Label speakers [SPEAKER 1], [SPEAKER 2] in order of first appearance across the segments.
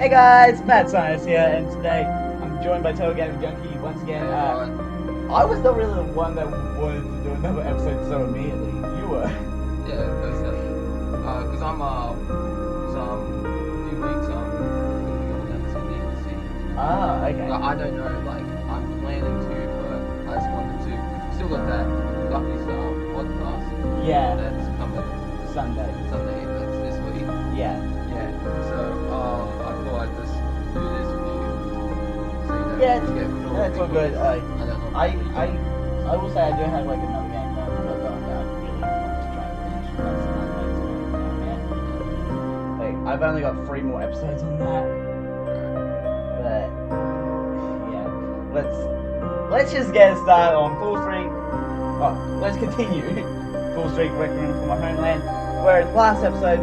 [SPEAKER 1] Hey guys, Matt Science here, and today I'm joined by TotalGamerJunkie once again. I was not really the one that wanted to do another episode so immediately. You were.
[SPEAKER 2] Yeah, because I'm some few weeks gonna be going down to the
[SPEAKER 1] Ah, okay.
[SPEAKER 2] I don't know, like I'm planning to, but I just wanted to. We've still got that Lucky Star podcast.
[SPEAKER 1] Yeah.
[SPEAKER 2] That's coming
[SPEAKER 1] Sunday.
[SPEAKER 2] That's this week.
[SPEAKER 1] Yeah.
[SPEAKER 2] Yeah. So I thought I'd just do this with you. So you know,
[SPEAKER 1] Yeah,
[SPEAKER 2] we get through
[SPEAKER 1] that's all good.
[SPEAKER 2] I don't know.
[SPEAKER 1] I will say I do have like another game that I'm really want to try and finish. That's Homeland. Like I've only got 3 more episodes on that. But yeah, let's just get started on Fallstreak. Oh, let's continue. Fallstreak Requiem from my Homeland. Whereas last episode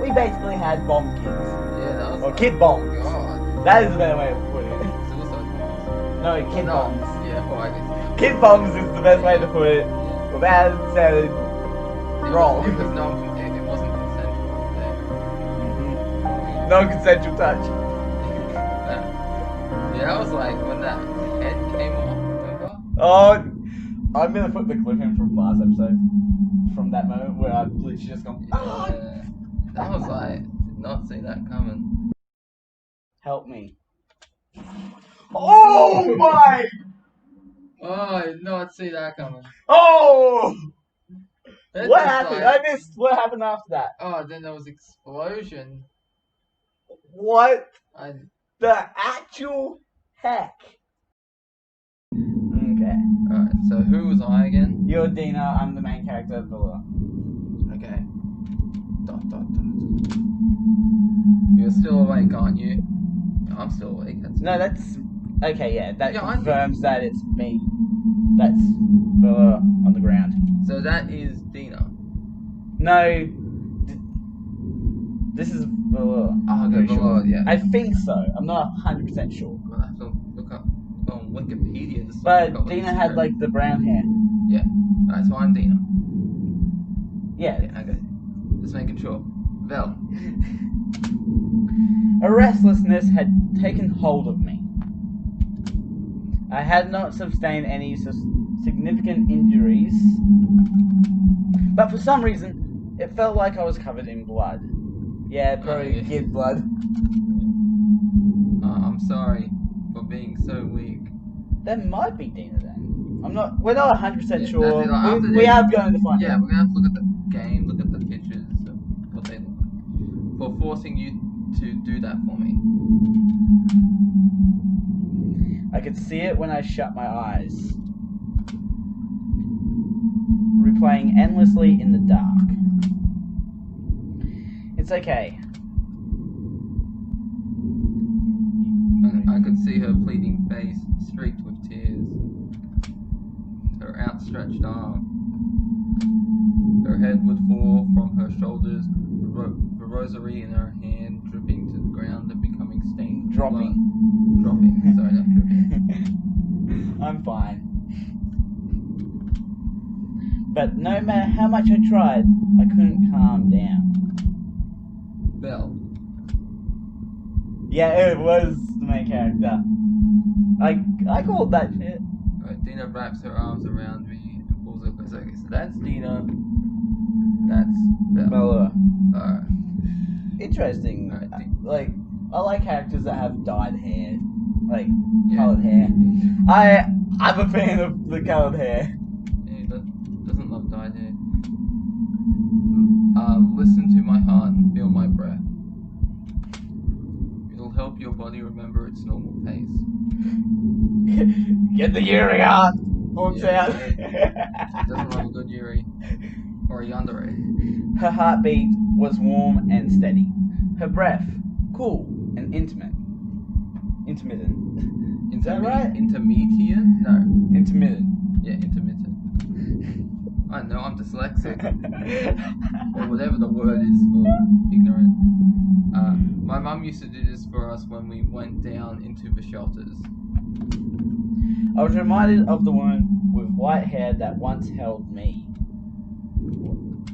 [SPEAKER 1] we basically had bomb kids.
[SPEAKER 2] Yeah, that was
[SPEAKER 1] Or kid bombs.
[SPEAKER 2] God.
[SPEAKER 1] That is a better way of putting it.
[SPEAKER 2] Suicide bombs.
[SPEAKER 1] No, kid bombs.
[SPEAKER 2] Yeah, well, I guess.
[SPEAKER 1] Kid bombs is the best way to put it. Without sounding wrong.
[SPEAKER 2] It wasn't consensual there.
[SPEAKER 1] Non-consensual touch.
[SPEAKER 2] Yeah, I was like, when that head came off, remember?
[SPEAKER 1] Oh, I'm gonna put the clip in from last episode. From that moment where I've literally just gone, oh!
[SPEAKER 2] Yeah. That was like, did not see that coming.
[SPEAKER 1] Help me. Oh my!
[SPEAKER 2] Oh, I did not see that coming.
[SPEAKER 1] Oh!
[SPEAKER 2] It
[SPEAKER 1] What
[SPEAKER 2] just
[SPEAKER 1] happened?
[SPEAKER 2] like-
[SPEAKER 1] I missed what happened after that.
[SPEAKER 2] Oh, then there was explosion.
[SPEAKER 1] What
[SPEAKER 2] I
[SPEAKER 1] the actual heck? Okay.
[SPEAKER 2] Alright, so who was I again?
[SPEAKER 1] You're Dina, I'm the main character of Villa.
[SPEAKER 2] Okay. ... You're still awake, aren't you? I'm still awake.
[SPEAKER 1] No, that's... Okay, yeah, that
[SPEAKER 2] Yeah,
[SPEAKER 1] confirms that it's me. That's Villa on the ground.
[SPEAKER 2] So that is Dina.
[SPEAKER 1] No, this is Villa.
[SPEAKER 2] Oh, okay, Villa, yeah.
[SPEAKER 1] I think so. I'm not 100% sure.
[SPEAKER 2] Well, I have to look up on Wikipedia to see
[SPEAKER 1] But Dina had like the brown hair.
[SPEAKER 2] Yeah. Alright, so I'm Dina.
[SPEAKER 1] Yeah.
[SPEAKER 2] Yeah, okay. Just making sure. Vel.
[SPEAKER 1] A restlessness had taken hold of me. I had not sustained any significant injuries, but for some reason, it felt like I was covered in blood. Yeah, probably kid blood.
[SPEAKER 2] I'm sorry for being so weak.
[SPEAKER 1] That might be Dina then. We're not 100% sure.
[SPEAKER 2] Like,
[SPEAKER 1] We are going to find out.
[SPEAKER 2] Yeah, we're gonna have to look at the game, look at the pictures of what they look like. For forcing you to do that for me.
[SPEAKER 1] I could see it when I shut my eyes, replaying endlessly in the dark. It's okay.
[SPEAKER 2] I could see her pleading face streaked with tears. Her outstretched arm. Her head would fall from her shoulders, the rosary in her hand dripping to the ground and becoming stained with
[SPEAKER 1] Dropping.
[SPEAKER 2] blood. Dropping. Sorry, not dripping.
[SPEAKER 1] I'm fine. But no matter how much I tried, I couldn't calm down.
[SPEAKER 2] Belle.
[SPEAKER 1] Yeah, it was the main character. I called that shit.
[SPEAKER 2] Alright, Dina wraps her arms around me and pulls up. Okay, so that's Dina. That's Belle.
[SPEAKER 1] Bella.
[SPEAKER 2] Alright.
[SPEAKER 1] Interesting.
[SPEAKER 2] Alright,
[SPEAKER 1] Like, I like characters that have dyed hair. Like,
[SPEAKER 2] Yeah.
[SPEAKER 1] coloured hair. I'm a fan of the coloured hair.
[SPEAKER 2] He doesn't love dyed hair. Listen to my heart and feel my breath. It'll help your body remember its normal pace.
[SPEAKER 1] Get the Yuri on! Walks
[SPEAKER 2] Yeah.
[SPEAKER 1] out.
[SPEAKER 2] Doesn't love a good Yuri. Or a yandere.
[SPEAKER 1] Her heartbeat was warm and steady. Her breath, cool and intermittent. Is that right?
[SPEAKER 2] Intermediate? No.
[SPEAKER 1] Intermittent.
[SPEAKER 2] Yeah, intermittent. I know, I'm dyslexic. Or whatever the word is for ignorant. My mum used to do this for us when we went down into the shelters.
[SPEAKER 1] I was reminded of the woman with white hair that once held me.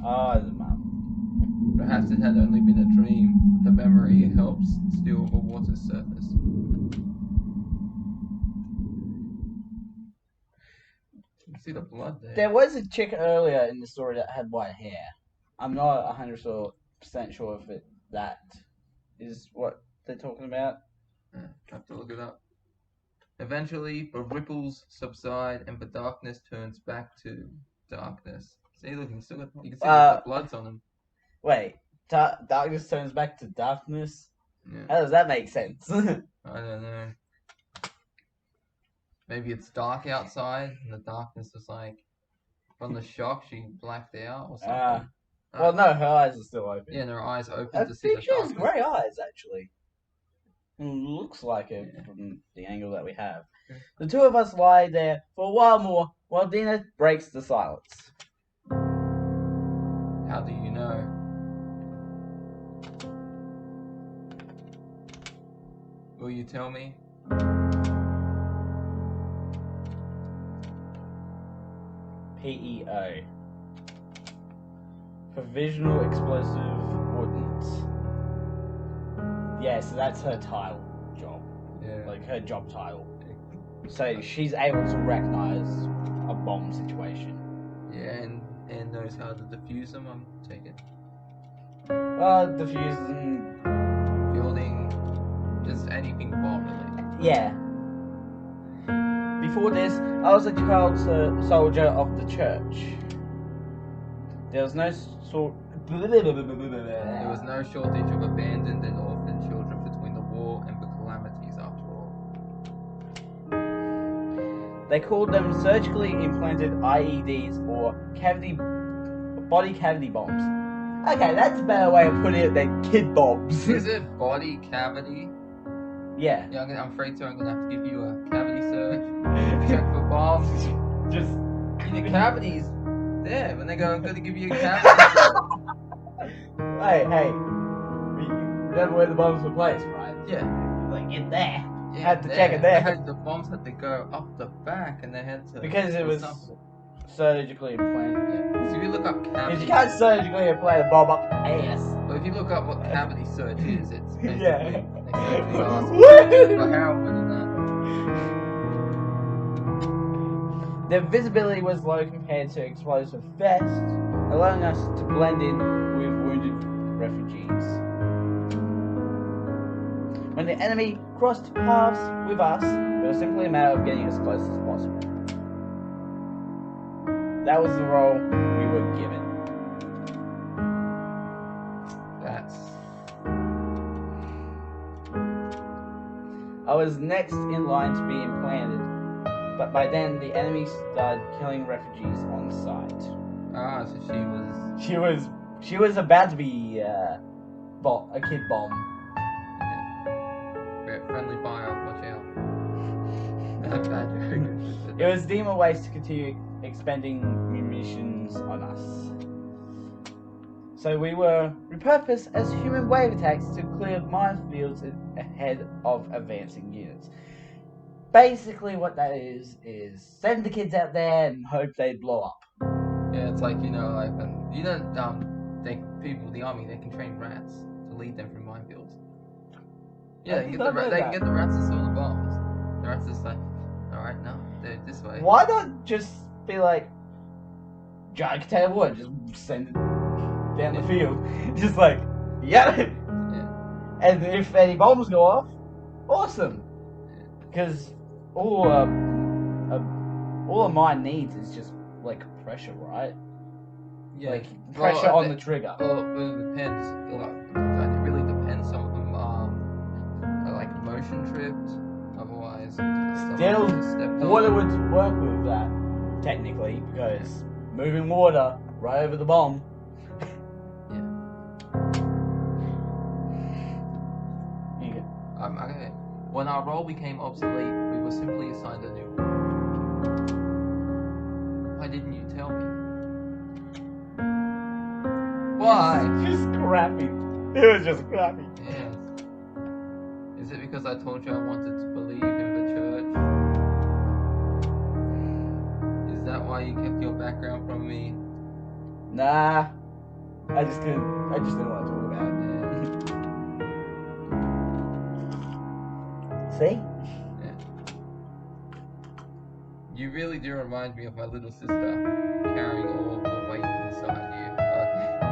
[SPEAKER 1] Oh, the mum.
[SPEAKER 2] Perhaps it had only been a dream. The memory helps still the water water's surface. You can see the blood there.
[SPEAKER 1] There was a chick earlier in the story that had white hair. I'm not 100% sure if that is what they're talking about.
[SPEAKER 2] Yeah, I have to look it up. Eventually, the ripples subside and the darkness turns back to darkness. See, look, you can see the bloods on them.
[SPEAKER 1] Wait, darkness turns back to darkness?
[SPEAKER 2] Yeah.
[SPEAKER 1] How does that make sense?
[SPEAKER 2] I don't know. Maybe it's dark outside and the darkness is like, from the shock, she blacked out or something.
[SPEAKER 1] Well, no, her eyes are still open.
[SPEAKER 2] Yeah, and her eyes open
[SPEAKER 1] I
[SPEAKER 2] to see
[SPEAKER 1] think
[SPEAKER 2] the
[SPEAKER 1] she has
[SPEAKER 2] darkness.
[SPEAKER 1] grey eyes, actually. Looks like it from the angle that we have. The two of us lie there for a while more while Dina breaks the silence.
[SPEAKER 2] How do you know? Will you tell me?
[SPEAKER 1] PEO. Provisional Explosive Ordnance. Yeah, so that's her title job.
[SPEAKER 2] Yeah.
[SPEAKER 1] Like her job title. So she's able to recognize a bomb situation.
[SPEAKER 2] Yeah, and knows how to defuse them, I'm taking.
[SPEAKER 1] Diffusing.
[SPEAKER 2] Building, just anything bomb related.
[SPEAKER 1] Yeah. Before this, I was a child soldier of the church. There was no
[SPEAKER 2] There was no shortage of abandoned and orphaned children between the war and the calamities, after all.
[SPEAKER 1] They called them surgically implanted IEDs or body cavity bombs. Okay, that's a better way of putting it than kid bombs.
[SPEAKER 2] Is it body cavity?
[SPEAKER 1] Yeah.
[SPEAKER 2] Yeah, I'm afraid so. I'm gonna have to give you a cavity search. Check for bombs.
[SPEAKER 1] Just
[SPEAKER 2] the cavities. There, when they go, I'm gonna give you a cavity search.
[SPEAKER 1] Hey, you know where the bombs were placed, right?
[SPEAKER 2] Yeah.
[SPEAKER 1] Like in there.
[SPEAKER 2] Yeah,
[SPEAKER 1] had to check it there.
[SPEAKER 2] The bombs had to go up the back, and they had to.
[SPEAKER 1] Because it was surgically implanted.
[SPEAKER 2] Yeah. So if you look up cavity.
[SPEAKER 1] Because you can't surgically implant a bomb up ass.
[SPEAKER 2] But if you look up what cavity search is, it's basically
[SPEAKER 1] Yeah.
[SPEAKER 2] for heroin and that.
[SPEAKER 1] Their visibility was low compared to explosive vests, allowing us to blend in with wounded refugees. When the enemy crossed paths with us, it was simply a matter of getting as close as possible. That was the role we were given. I was next in line to be implanted, but by then the enemy started killing refugees on sight.
[SPEAKER 2] Ah, so
[SPEAKER 1] She was about to be a kid bomb.
[SPEAKER 2] Yeah. Friendly fire, watch out. Bad joke.
[SPEAKER 1] It was deemed a waste to continue expending munitions on us. So we were repurposed as human wave attacks to clear minefields ahead of advancing units. Basically what that is send the kids out there and hope they blow up.
[SPEAKER 2] Yeah, it's like, the army, they can train rats to lead them through minefields. Yeah, they can get the rats to throw the bombs. The rats just like, alright, no, they're this way.
[SPEAKER 1] Why not just be like, giant container of wood, just send it down the field. Just like, yeah. And if any bombs go off, awesome. Because all a mine needs is just like pressure, right?
[SPEAKER 2] Yeah.
[SPEAKER 1] Like pressure on the trigger.
[SPEAKER 2] Well, it depends. It really depends. Some of them are like motion tripped. Otherwise,
[SPEAKER 1] still, water would work with that technically because moving water right over the bomb.
[SPEAKER 2] Okay. When our role became obsolete, we were simply assigned a new one. Why didn't you tell me? Why?
[SPEAKER 1] Just crappy. It was just crappy.
[SPEAKER 2] Yes. Is it because I told you I wanted to believe in the church? Is that why you kept your background from me?
[SPEAKER 1] Nah. I just didn't want to talk about it. see.
[SPEAKER 2] Yeah. You really do remind me of my little sister carrying all the weight inside you.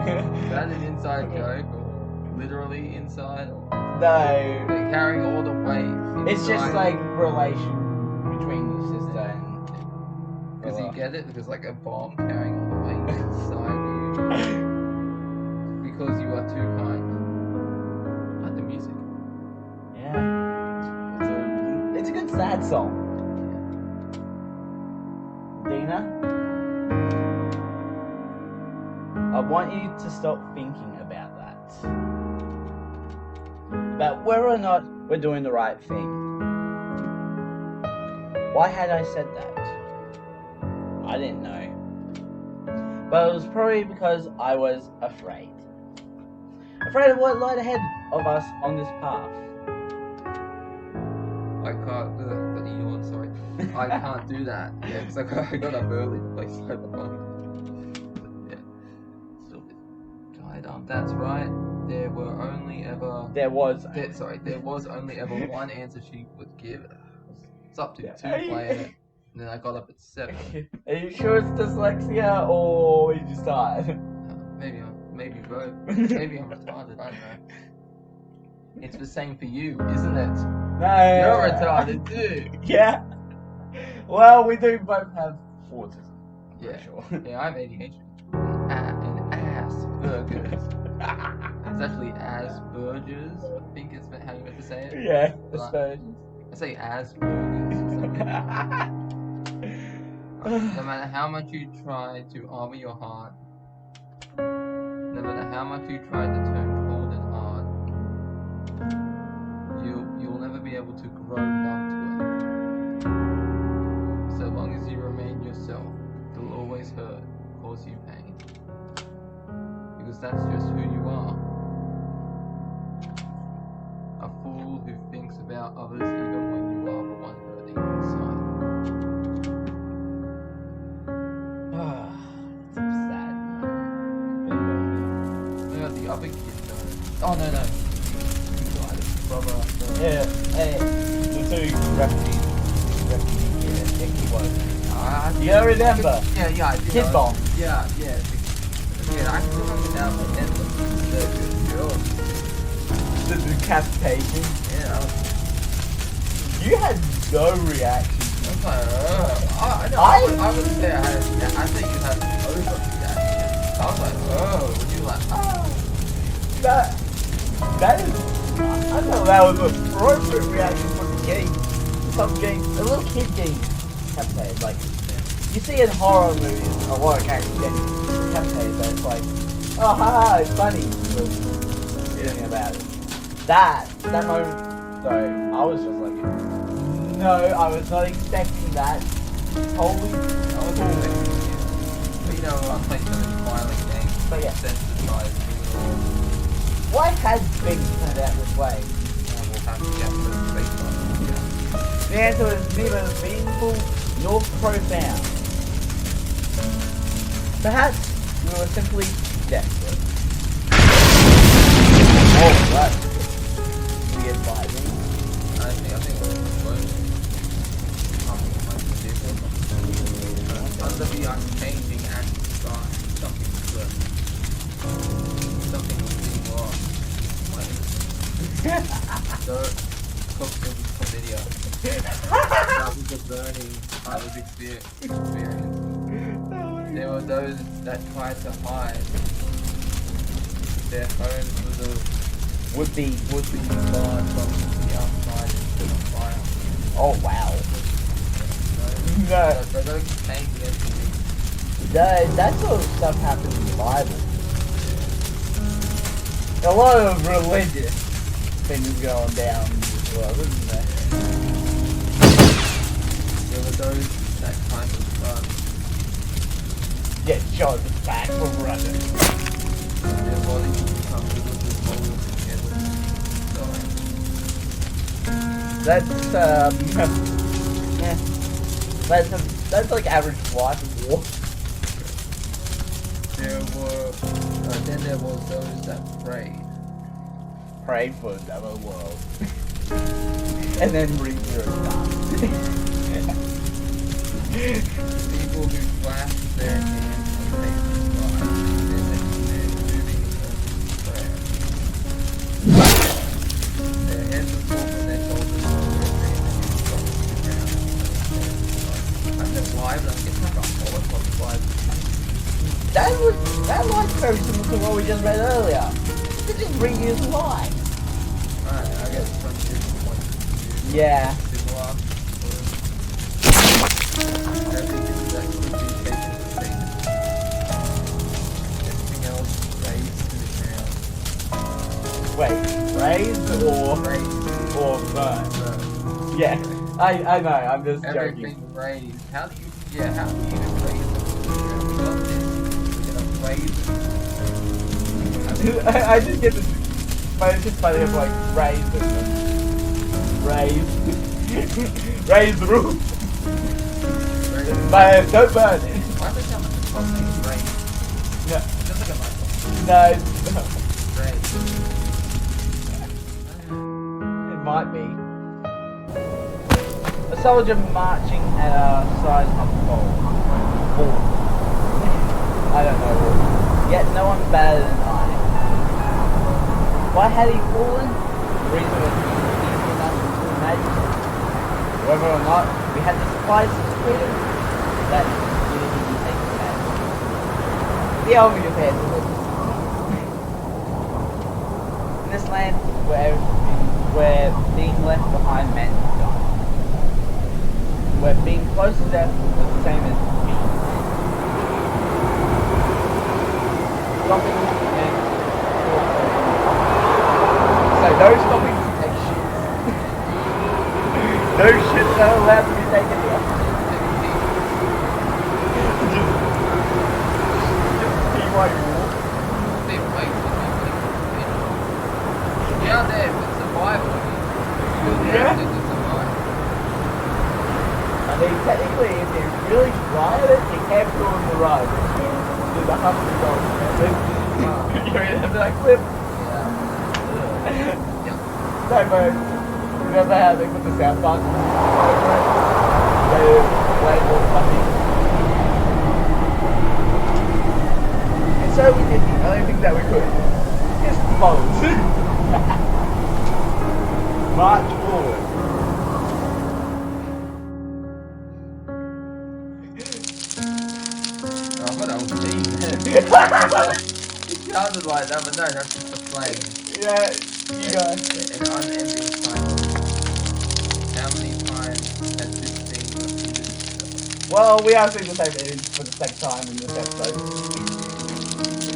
[SPEAKER 2] Is that an inside joke, or literally inside, or
[SPEAKER 1] No.
[SPEAKER 2] carrying all the weight?
[SPEAKER 1] It's just
[SPEAKER 2] inside?
[SPEAKER 1] like relation between the sister and.
[SPEAKER 2] Because you get it? Because like a bomb carrying all the weight inside you. Because you are too kind. I like the music.
[SPEAKER 1] Yeah. It's a good sad song. Dina, I want you to stop thinking about that. About whether or not we're doing the right thing. Why had I said that? I didn't know. But it was probably because I was afraid. Afraid of what lied ahead of us on this path.
[SPEAKER 2] I can't. Got a yawn, sorry. I can't do that. Yeah, because I got up early to play Cyberpunk. Yeah. Still a bit tired. That's right. There was only ever one answer she would give. It's up to 2 playing it. And then I got up at 7.
[SPEAKER 1] Are you sure it's dyslexia or you just tired?
[SPEAKER 2] Maybe both. Maybe I'm retarded. I don't know. It's the same for you, isn't it?
[SPEAKER 1] No.
[SPEAKER 2] You're retarded too.
[SPEAKER 1] Yeah. Well, we do both have autism.
[SPEAKER 2] Yeah.
[SPEAKER 1] Sure.
[SPEAKER 2] Yeah, I have ADHD. And Asperger's. It's actually Asperger's. I think it's how you meant to say it.
[SPEAKER 1] Yeah. Asperger's.
[SPEAKER 2] I say Asperger's or something. No matter how much you try to armor your heart, no matter how much you try to turn cold and hard, you'll never be able to grow numb to it. So long as you remain yourself, it'll always hurt, cause you pain. Because that's just who you are. A fool who thinks about others even when you are the one hurting inside.
[SPEAKER 1] It's so sad.
[SPEAKER 2] The other kid though. Oh no. Brother.
[SPEAKER 1] Yeah. Hey, the two refugees. You don't remember?
[SPEAKER 2] Yeah, I do.
[SPEAKER 1] Kid bomb.
[SPEAKER 2] Yeah. Yeah, I still remember now the end of the girl.
[SPEAKER 1] The decapitation.
[SPEAKER 2] Yeah.
[SPEAKER 1] You had no reaction.
[SPEAKER 2] I was like, I was there. I think you had overreaction. I was like, when you were like,
[SPEAKER 1] That is, I thought that was an appropriate reaction for the game. Some game, a little kid game decapitated. Like, you see in horror movies a lot of characters getting decapitated, but it's like, oh haha, it's funny. Feeling about it. That moment, though, I was just like, no, I was not expecting that. Holy.
[SPEAKER 2] I was expecting it. But you know, I'm playing so many violent games.
[SPEAKER 1] But yeah.
[SPEAKER 2] Sensitized to it all.
[SPEAKER 1] Why has things turned out this way?
[SPEAKER 2] We'll have to get to the space one. Yeah.
[SPEAKER 1] The answer is neither meaningful nor profound. Perhaps we were simply desperate. Oh, that's weird vibing.
[SPEAKER 2] I think it was under the unchanging active sky, something was being lost. My innocence. Dirt, cooked with chlamydia. That was the burning I was experiencing. There were those that tried to hide their homes for the would-be barred from the outside into the fire.
[SPEAKER 1] Oh wow. No.
[SPEAKER 2] So those change the entity.
[SPEAKER 1] That sort of stuff happens in the Bible. A lot of religious things going down as well, isn't there?
[SPEAKER 2] There were those that kind of
[SPEAKER 1] Get shot back from running.
[SPEAKER 2] their bodies would become little holes together.
[SPEAKER 1] That's like average life of war.
[SPEAKER 2] Then there was those that prayed.
[SPEAKER 1] Pray for another world. and then restart.
[SPEAKER 2] People who clap their hands and face the sky, and then they're moving in prayer. Their heads are formed and their shoulders are lifted and then drop to the ground. I said why, but I'm getting like a bullet on the slide.
[SPEAKER 1] That line's very similar to what we just read earlier. They just reuse the line.
[SPEAKER 2] Alright, I guess some different points.
[SPEAKER 1] Yeah.
[SPEAKER 2] Similar. Everything is actually being taken to the everything else raised to the ground.
[SPEAKER 1] Wait, raised or burn? Yeah, I know, I'm just joking.
[SPEAKER 2] Everything raised. How do you raise it? We're gonna raise it.
[SPEAKER 1] I just get this, but it's just funny of like, raise the roof. But don't burn it.
[SPEAKER 2] Why does it sound like the top name is raised?
[SPEAKER 1] No.
[SPEAKER 2] Just like a microphone.
[SPEAKER 1] No, it's not.
[SPEAKER 2] Raised.
[SPEAKER 1] It might be. A soldier marching at our side of the wall. I don't know. Yet no one better than I. Why had he fallen? The reason was easy enough to imagine. Whether or not we had the supplies to defeat him, that really didn't take the matter. The only compared to this. In this land where being left behind meant dying. Where being close to death was the same as being stopping and so those stopping to take shits. Those shits are allowed to be taken here. Just be like walk.
[SPEAKER 2] Yeah, there, but survival.
[SPEAKER 1] Yeah.
[SPEAKER 2] To survive.
[SPEAKER 1] I mean, technically, if you really try it, you can't go on the road. There's $100. You're in that clip.
[SPEAKER 2] Yeah.
[SPEAKER 1] No, but remember how they put the sound button over it? They play more funny. And so we did the only thing that we could. Just pose. March forward.
[SPEAKER 2] I thought I was seeing that. It sounded like that, but no, that's just the flame.
[SPEAKER 1] Yeah, you go.
[SPEAKER 2] An unending cycle. How many times has this thing repeated itself?
[SPEAKER 1] Well, we are seeing the same image for the second time in this episode.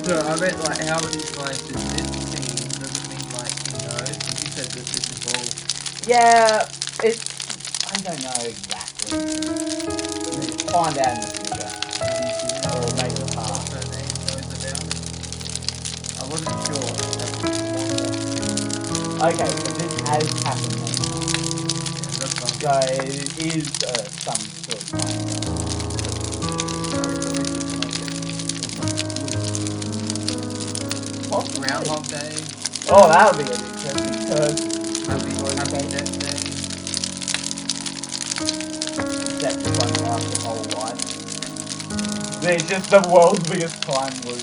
[SPEAKER 2] No, I meant like how many times is this thing doesn't mean like you know, because you said that this is all.
[SPEAKER 1] Yeah, it's... I don't know exactly. We'll find out in the future. Or maybe the past.
[SPEAKER 2] Her name knows about it. I wasn't sure.
[SPEAKER 1] Okay, so this has happened then.
[SPEAKER 2] Yeah, that's fine.
[SPEAKER 1] So it is some sort of time. What's the
[SPEAKER 2] Groundhog Day.
[SPEAKER 1] Oh, that would be an interesting because
[SPEAKER 2] Happy Death Day.
[SPEAKER 1] that's the one last the whole life. It's just the world's biggest time loop.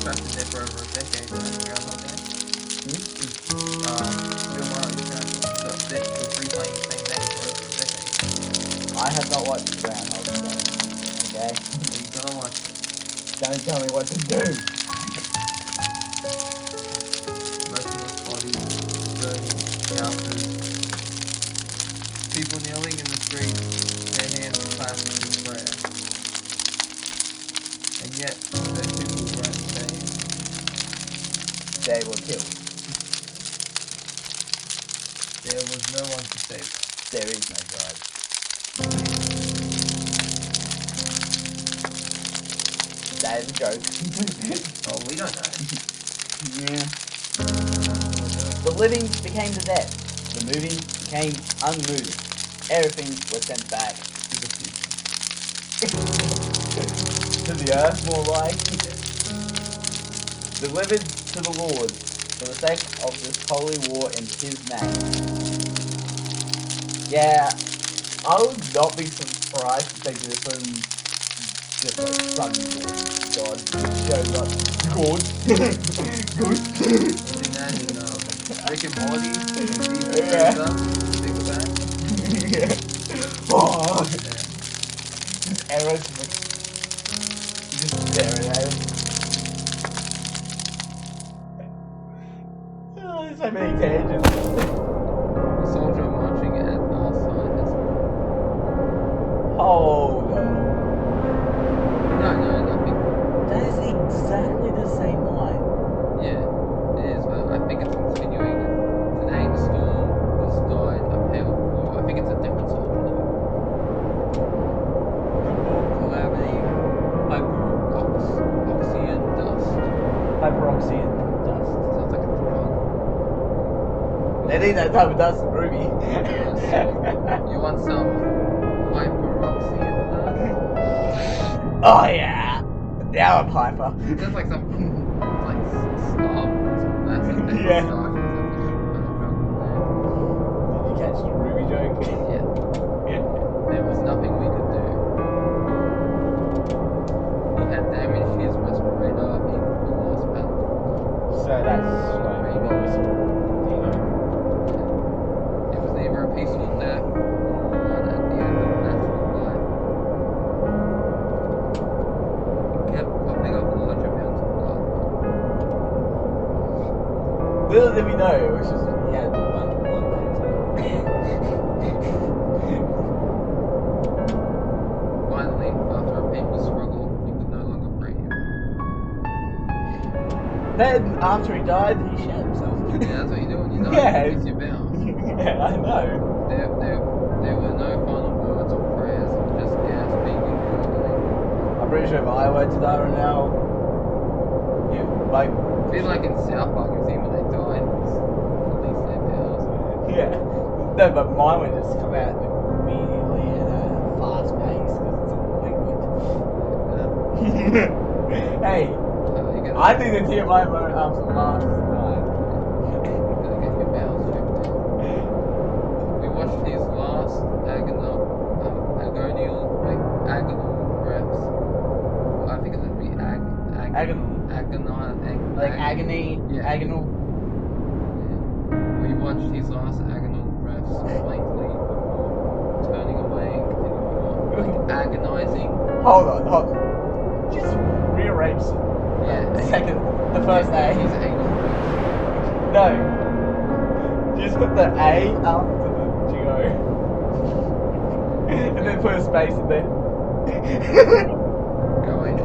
[SPEAKER 2] Trapped in there for over a decade. Groundhog Day. Bill Murray's Groundhog Day was replaying the same day for over a decade.
[SPEAKER 1] I have not watched the Groundhog Day. Okay?
[SPEAKER 2] You're gonna watch it.
[SPEAKER 1] Don't tell me what to do.
[SPEAKER 2] Motionless bodies, burning houses, people kneeling in the street, their hands clasped in prayer. And yet, those people weren't saved.
[SPEAKER 1] They were killed.
[SPEAKER 2] There was no one to save them.
[SPEAKER 1] There is no God. That is a joke.
[SPEAKER 2] Oh, we don't know.
[SPEAKER 1] Yeah. The living became the dead. The moving became unmoving. Everything was sent back to the future. To the earth, more like. Delivered to the Lord for the sake of this holy war in His name. Yeah, I would not be surprised if they do this one just like Sun God shows up. God. Good.
[SPEAKER 2] Seen that in Rick and Morty.
[SPEAKER 1] Yeah.
[SPEAKER 2] Yeah.
[SPEAKER 1] Oh,
[SPEAKER 2] Yeah.
[SPEAKER 1] just arrows just staring at him. Oh, there's so many tangents.
[SPEAKER 2] A soldier marching at our side has...
[SPEAKER 1] Hold on.
[SPEAKER 2] No, nothing.
[SPEAKER 1] That is exactly the same line.
[SPEAKER 2] Yeah, it is, but I think it's continuing. Today the storm has died a pale blue. I think it's a different soldier though. 12th Calamity, Hyperoxian dust.
[SPEAKER 1] Hyperoxian dust.
[SPEAKER 2] Sounds like a drug.
[SPEAKER 1] They need that type of dust, Ruby.
[SPEAKER 2] You want some hyperoxian dust?
[SPEAKER 1] Oh yeah. Now I'm hyper.
[SPEAKER 2] It's just like some like stuff. That's a big
[SPEAKER 1] Yeah.
[SPEAKER 2] stuff.
[SPEAKER 1] Did you catch the Ruby joke?
[SPEAKER 2] Yeah. There was nothing we could do. He had damaged his respirator in the last battle.
[SPEAKER 1] So that's like what we saw.
[SPEAKER 2] It was either a peaceful death or one at the end of natural life. He kept coughing up large amounts of blood.
[SPEAKER 1] Little did we know, it was just he had a bunch of blood bags.
[SPEAKER 2] Finally, after a painful struggle, he could no longer breathe.
[SPEAKER 1] Then after he died, he shat himself.
[SPEAKER 2] Yeah, that's what you do when you die.
[SPEAKER 1] Yeah.
[SPEAKER 2] It's your bounce.
[SPEAKER 1] Yeah, I know.
[SPEAKER 2] There were no final words or prayers, just gasping and gurgling.
[SPEAKER 1] I'm pretty sure if I were to die right now, you like.
[SPEAKER 2] I feel like in South Park, you've seen when they died, release their powers.
[SPEAKER 1] Yeah. No, but mine would just come out immediately at a fast pace because it's all liquid. Hey, I didn't hear my moan after last time.
[SPEAKER 2] Gotta get your bowels checked out. We watched his last agonal breaths. I think it would be
[SPEAKER 1] Agonal. Like agony,
[SPEAKER 2] Yeah.
[SPEAKER 1] agonal.
[SPEAKER 2] Yeah. We watched his last agonal breaths blankly before turning away and continuing on. Agonizing.
[SPEAKER 1] Hold on. Just rearrange it.
[SPEAKER 2] Yeah.
[SPEAKER 1] The first A.
[SPEAKER 2] His anal breaths.
[SPEAKER 1] No. Just put the A after the G-O. And then put a space in there.
[SPEAKER 2] Going.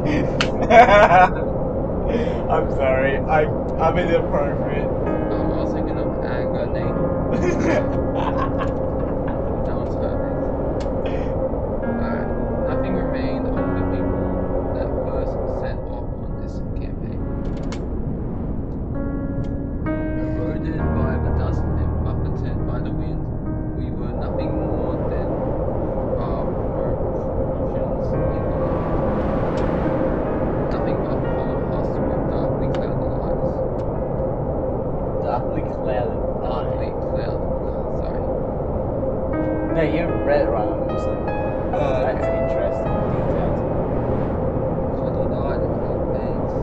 [SPEAKER 1] I'm sorry. I'm inappropriate.
[SPEAKER 2] I was thinking of agony. That was perfect. Alright. Nothing remained of the people that first set off on this campaign. Eroded by the dust and buffeted by the wind, we were nothing more than proportions in the air. Nothing but hollow husks with darkly clouded eyes.
[SPEAKER 1] Darkly clouded.
[SPEAKER 2] Darkly clouded. Sorry.
[SPEAKER 1] No, you haven't read it right. I'm just like, that's interesting. Details.
[SPEAKER 2] When he died in 12 days.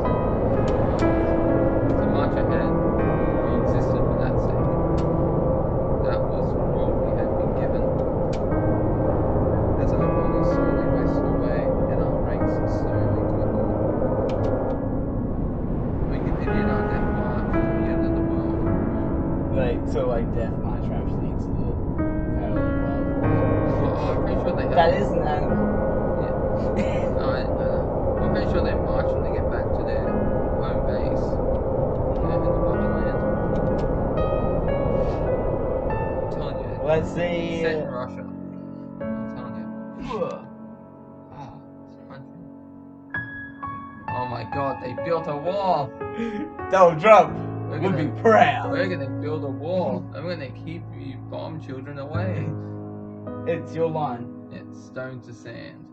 [SPEAKER 2] To march ahead, we existed for that sake. That was what we had been given. As our bodies slowly wasted away and our ranks slowly dwindled, we continued our death march to the end of the world.
[SPEAKER 1] Like death march actually to the parallel world.
[SPEAKER 2] Well, I'm pretty sure they have.
[SPEAKER 1] That is an animal.
[SPEAKER 2] Yeah. No, I'm pretty sure they're marching to get back to their home base. Yeah, in the motherland. I'm telling you.
[SPEAKER 1] Let's see.
[SPEAKER 2] Set in Russia. I'm telling you. Ah, it's crunchy. Oh my god, they built a wall!
[SPEAKER 1] Donald Trump
[SPEAKER 2] We're
[SPEAKER 1] would be
[SPEAKER 2] gonna-
[SPEAKER 1] proud.
[SPEAKER 2] We're gonna build a wall. I'm gonna keep you bomb children away.
[SPEAKER 1] It's your line.
[SPEAKER 2] It's stone to sand.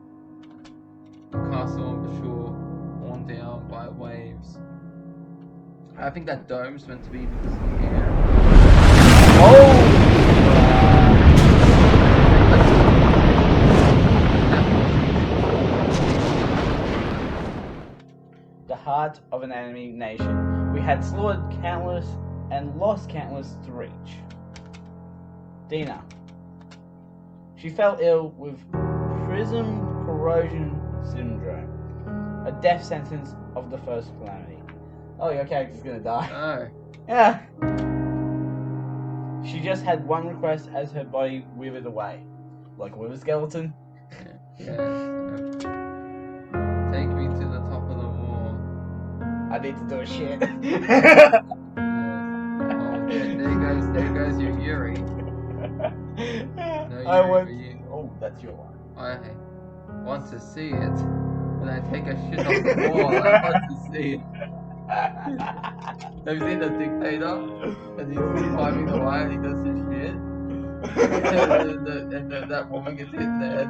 [SPEAKER 2] The castle on the shore, worn down by waves. I think that dome's meant to be because of the air.
[SPEAKER 1] Oh! heart of an enemy nation we had slaughtered countless and lost countless to reach. Dina. She fell ill with prism corrosion syndrome, a death sentence of the first calamity. Oh, your character's gonna die.
[SPEAKER 2] Oh.
[SPEAKER 1] Yeah. She just had one request as her body withered away. Like a wither skeleton.
[SPEAKER 2] Yeah. Take me to the top of the wall.
[SPEAKER 1] I need to do a shit.
[SPEAKER 2] Yes. Oh, there goes your Yuri.
[SPEAKER 1] I want. Oh, that's your one.
[SPEAKER 2] I want to see it. When I take a shit off the wall, I want to see it. Have you seen the dictator? And he's climbing the wire and he does his shit? and that woman gets hit in the head.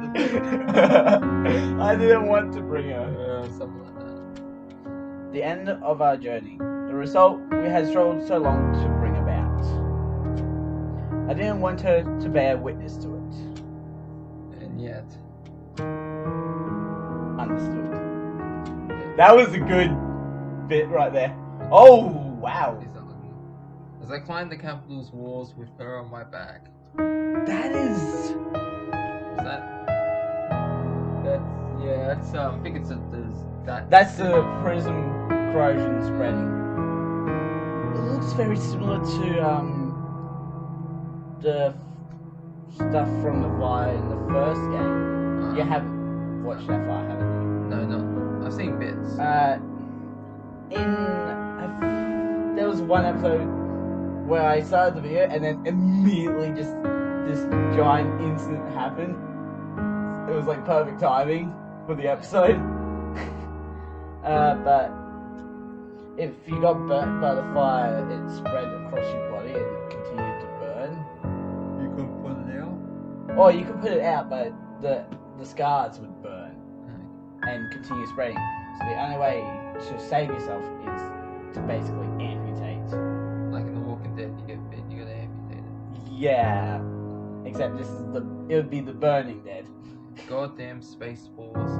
[SPEAKER 1] I didn't want to bring her.
[SPEAKER 2] Something like that.
[SPEAKER 1] The end of our journey. The result we had struggled so long to bring about. I didn't want her to bear witness to it.
[SPEAKER 2] And yet.
[SPEAKER 1] Understood. That was a good bit right there. Oh, wow.
[SPEAKER 2] As I climbed the capital's walls with her on my back.
[SPEAKER 1] That is...
[SPEAKER 2] Is that... That's... Yeah, that's... I think it's that...
[SPEAKER 1] That's the prism corrosion spreading. It looks very similar to, the stuff from the fire in the first game. You haven't watched that far, haven't you?
[SPEAKER 2] No, no. I've seen bits.
[SPEAKER 1] There was one episode where I started the video and then immediately just this giant incident happened. It was like perfect timing for the episode. But if you got burnt by the fire, it spread across your body and it continued to burn.
[SPEAKER 2] You could put it out?
[SPEAKER 1] Or you could put it out, but the scars would burn and continue spreading. So the only way to save yourself is to basically amputate.
[SPEAKER 2] Like in The Walking Dead, you get bit, you gotta amputate it.
[SPEAKER 1] Yeah. Except it would be the burning dead.
[SPEAKER 2] Goddamn space spores.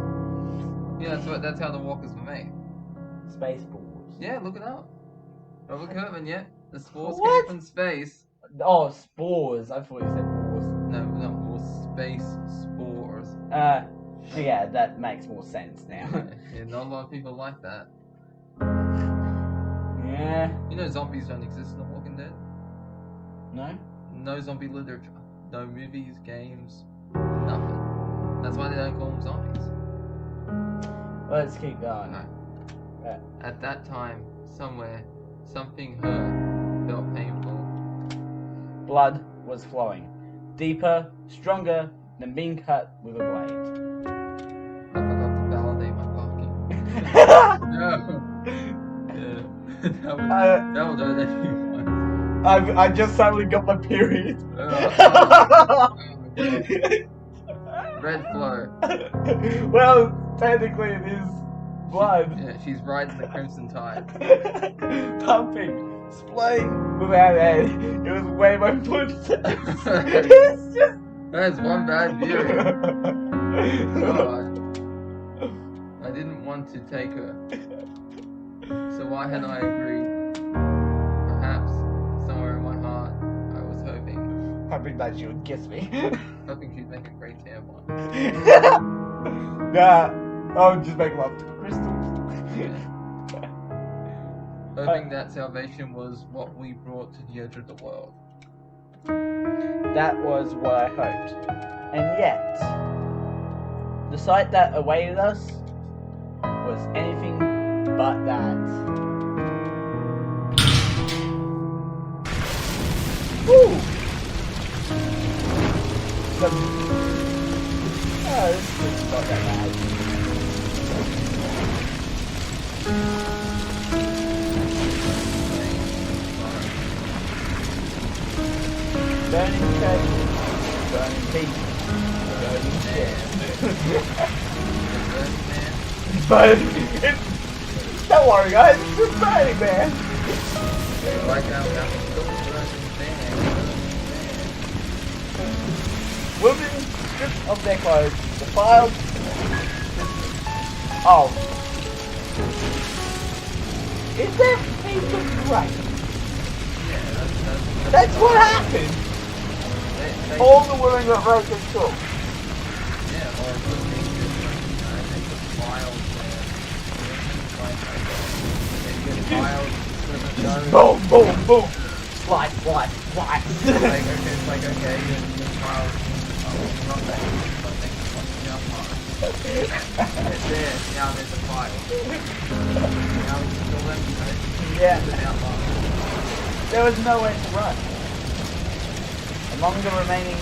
[SPEAKER 2] Yeah, that's how the walkers were made.
[SPEAKER 1] Space balls.
[SPEAKER 2] Yeah, look it up. Robert Kirkman, yeah. The spores
[SPEAKER 1] What?
[SPEAKER 2] came from space.
[SPEAKER 1] Oh, spores. I thought you said balls.
[SPEAKER 2] No, not balls. Space spores.
[SPEAKER 1] Yeah, that makes more sense now.
[SPEAKER 2] Yeah, not a lot of people like that.
[SPEAKER 1] Yeah.
[SPEAKER 2] You know zombies don't exist in The Walking Dead?
[SPEAKER 1] No?
[SPEAKER 2] No zombie literature. No movies, games, nothing. That's why they don't call them zombies.
[SPEAKER 1] Let's keep going.
[SPEAKER 2] No. At that time, somewhere, something hurt, felt painful.
[SPEAKER 1] Blood was flowing. Deeper, stronger than being cut with a blade.
[SPEAKER 2] I forgot to validate my parking. No. Yeah. that would hurt anyone.
[SPEAKER 1] I just suddenly got my period.
[SPEAKER 2] Red flow.
[SPEAKER 1] Well, technically it is blood.
[SPEAKER 2] Yeah, she's riding the crimson tide.
[SPEAKER 1] Pumping, splaying without end. It was way more footsteps. It's just...
[SPEAKER 2] That's one bad view. God. I didn't want to take her. So why had I agreed? Perhaps, somewhere in my heart, I was hoping
[SPEAKER 1] that she would kiss me.
[SPEAKER 2] Hoping she'd make a great tampon.
[SPEAKER 1] Nah, I'll just make love to crystals.
[SPEAKER 2] Hoping that salvation was what we brought to the edge of the world.
[SPEAKER 1] That was what I hoped. And yet, the sight that awaited us was anything but that. Woo! This is not that bad. Burning church, burning people, burning shit. Burning man. Don't worry guys, it's just burning man.
[SPEAKER 2] Like how
[SPEAKER 1] Women stripped of their clothes, defiled. Oh. Is there a piece of grape?
[SPEAKER 2] Yeah,
[SPEAKER 1] That's what happened!
[SPEAKER 2] they,
[SPEAKER 1] All the women got broken cooked.
[SPEAKER 2] yeah, or it could be different, you know, they put files there. They get files with a
[SPEAKER 1] Boom, boom, boom! Slice, slice, slice!
[SPEAKER 2] it's like, okay, your files, not that, but they can watch the outline. It's there, now there's a file. Now we can still let, you know,
[SPEAKER 1] Yeah.
[SPEAKER 2] the outline.
[SPEAKER 1] There was nowhere to run. Among the remaining,